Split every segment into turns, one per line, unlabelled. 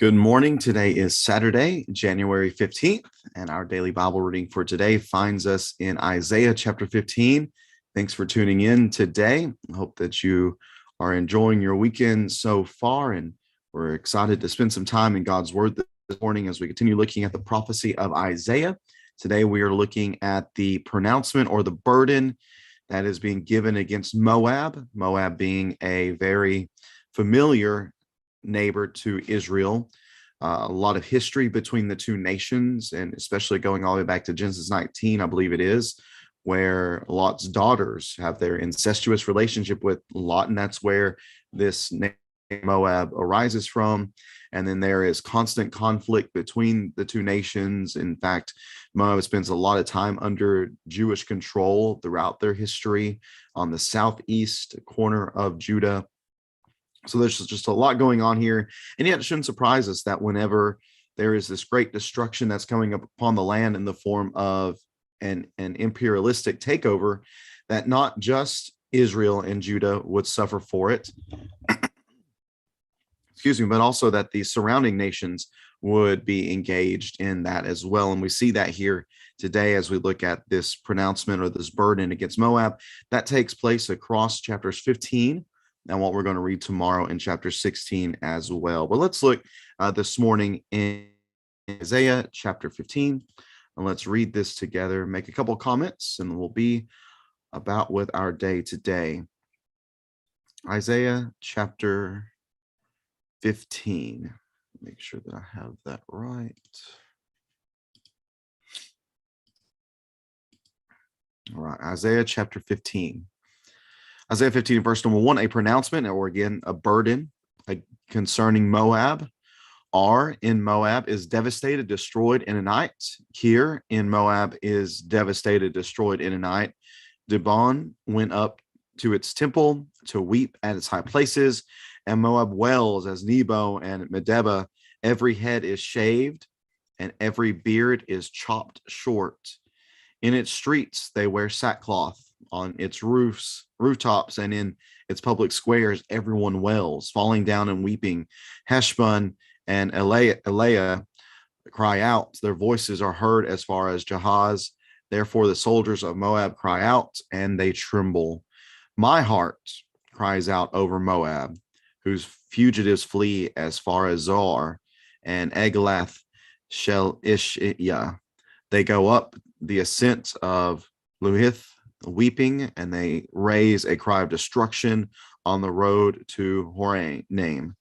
Good morning. Today is Saturday, January 15th, and our daily Bible reading for today finds us in Isaiah chapter 15. Thanks for tuning in today. I hope that you are enjoying your weekend so far, and we're excited to spend some time in God's Word this morning as we continue looking at the prophecy of Isaiah. Today, we are looking at the pronouncement or the burden that is being given against Moab, Moab being a very familiar neighbor to Israel. A lot of history between the two nations, and especially going all the way back to Genesis 19, I believe it is, where Lot's daughters have their incestuous relationship with Lot, and that's where this name Moab arises from. And then there is constant conflict between the two nations. In fact, Moab spends a lot of time under Jewish control throughout their history on the southeast corner of Judah. So there's just a lot going on here. And yet it shouldn't surprise us that whenever there is this great destruction that's coming up upon the land in the form of an imperialistic takeover, that not just Israel and Judah would suffer for it, excuse me, but also that the surrounding nations would be engaged in that as well. And we see that here today as we look at this pronouncement or this burden against Moab that takes place across chapters 15 and what we're going to read tomorrow in chapter 16 as well. But let's look this morning in Isaiah chapter 15, and let's read this together, make a couple comments, and we'll be about with our day today. Isaiah chapter 15. Make sure that I have that right. All right, Isaiah chapter 15. Isaiah 15, verse number 1, a pronouncement, or again, a burden concerning Moab. R in Moab is devastated, destroyed in a night. Here in Moab is devastated, destroyed in a night. Dibon went up to its temple to weep at its high places, and Moab wails as Nebo and Medeba. Every head is shaved, and every beard is chopped short. In its streets they wear sackcloth. On its rooftops, and in its public squares, everyone wails, falling down and weeping. Heshbon and Eliah cry out. Their voices are heard as far as Jahaz. Therefore, the soldiers of Moab cry out, and they tremble. My heart cries out over Moab, whose fugitives flee as far as Zoar and Eglath Shelishiyah. They go up the ascent of Luhith, weeping, and they raise a cry of destruction on the road to Horonaim.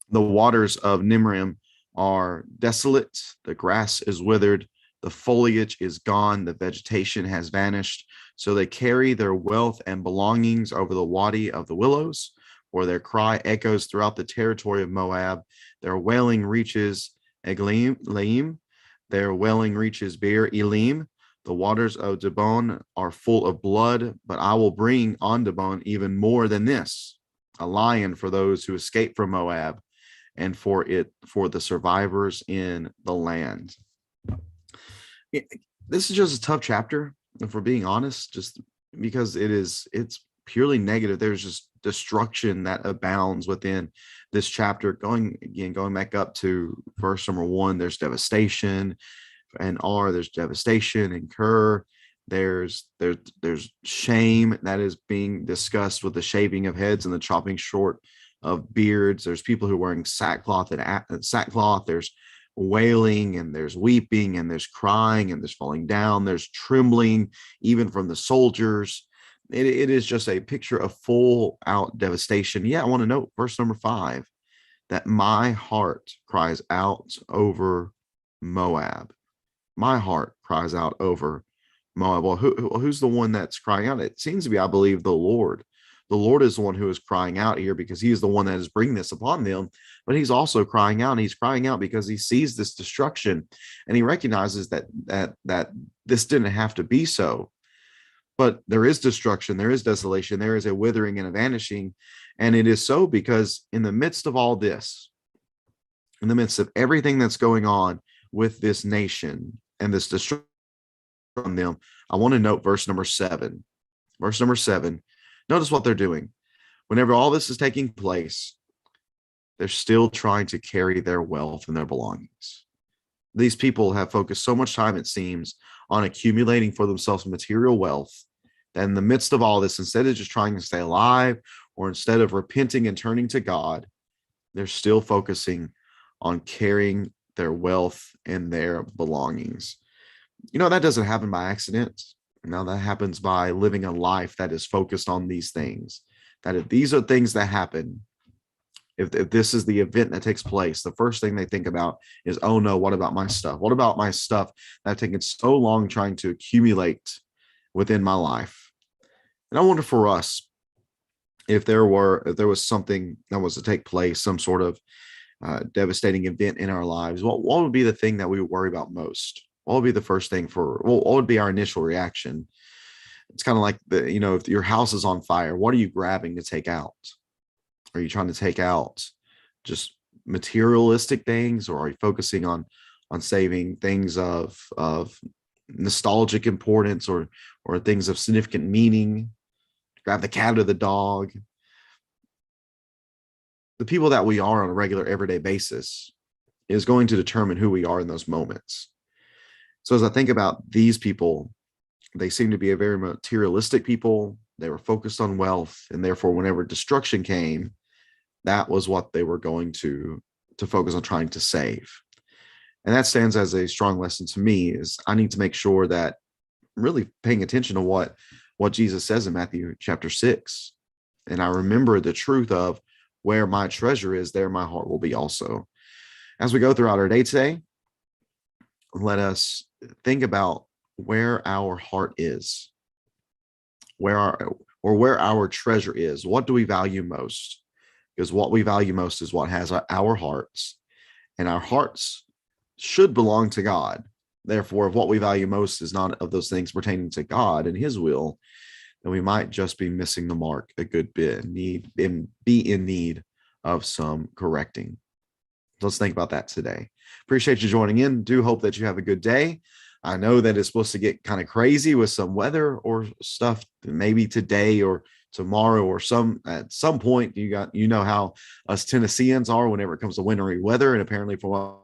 The waters of Nimrim are desolate, the grass is withered, the foliage is gone, the vegetation has vanished. So they carry their wealth and belongings over the wadi of the willows, where their cry echoes throughout the territory of Moab. Their wailing reaches Eglaim, their wailing reaches Beer Elim. The waters of Dibon are full of blood, but I will bring on Dibon even more than this, a lion for those who escape from Moab, and for the survivors in the land. This is just a tough chapter, if we're being honest, just because it's purely negative. There's just destruction that abounds within this chapter. Going back up to verse number 1, there's devastation. And there's devastation. And there's shame that is being discussed with the shaving of heads and the chopping short of beards. There's people who are wearing sackcloth. There's wailing, and there's weeping, and there's crying, and there's falling down. There's trembling, even from the soldiers. It is just a picture of full out devastation. Yeah, I want to note verse number 5, that my heart cries out over Moab. My heart cries out over Moab. Well, who's the one that's crying out? It seems to be, I believe, the Lord. The Lord is the one who is crying out here, because he is the one that is bringing this upon them. But he's also crying out. And he's crying out because he sees this destruction, and he recognizes that this didn't have to be so. But there is destruction, there is desolation, there is a withering and a vanishing. And it is so because in the midst of all this, in the midst of everything that's going on with this nation and this destruction from them, I want to note verse number 7. Verse number 7. Notice what they're doing. Whenever all this is taking place, They're still trying to carry their wealth and their belongings. These people have focused so much time, it seems, on accumulating for themselves material wealth that in the midst of all this, instead of just trying to stay alive or instead of repenting and turning to God, they're still focusing on carrying their wealth and their belongings. That doesn't happen by accident. Now that happens by living a life that is focused on these things. That if these are things that happen, if this is the event that takes place, the first thing they think about is, oh no, what about my stuff? What about my stuff that I've taken so long trying to accumulate within my life? And I wonder for us, if there was something that was to take place, some sort of devastating event in our lives, what would be the thing that we would worry about most? What would be the first thing what would be our initial reaction? It's kind of like if your house is on fire, what are you grabbing to take out? Are you trying to take out just materialistic things, or are you focusing on saving things of nostalgic importance, or things of significant meaning? Grab the cat or the dog. The people that we are on a regular everyday basis is going to determine who we are in those moments. So as I think about these people, they seem to be a very materialistic people. They were focused on wealth, and therefore whenever destruction came, that was what they were going to focus on trying to save. And that stands as a strong lesson to me, is I need to make sure that I'm really paying attention to what Jesus says in Matthew chapter 6. And I remember the truth of where my treasure is, there my heart will be also. As we go throughout our day today, let us think about where our heart is, where our treasure is. What do we value most? Because what we value most is what has our hearts, and our hearts should belong to God. Therefore, if what we value most is not of those things pertaining to God and his will, then we might just be missing the mark a good bit and be in need of some correcting. Let's think about that today. Appreciate you joining in. Do hope that you have a good day. I know that it's supposed to get kind of crazy with some weather or stuff, maybe today or tomorrow or at some point. You know how us Tennesseans are whenever it comes to wintry weather, and apparently for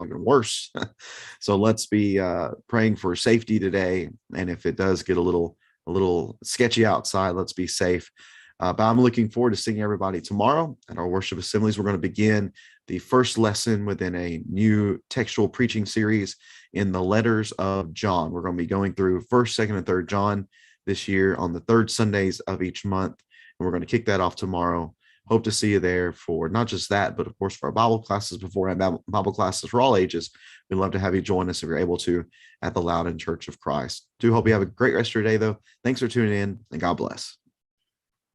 even worse. So let's be praying for safety today. And if it does get a little sketchy outside, let's be safe. But I'm looking forward to seeing everybody tomorrow at our worship assemblies. We're going to begin the first lesson within a new textual preaching series in the letters of John. We're going to be going through 1st, 2nd, and 3rd John this year on the 3rd Sundays of each month. And we're going to kick that off tomorrow. Hope to see you there for not just that, but of course for our Bible classes beforehand, Bible classes for all ages. We'd love to have you join us if you're able to at the Loudon Church of Christ. Do hope you have a great rest of your day, though. Thanks for tuning in, and God bless.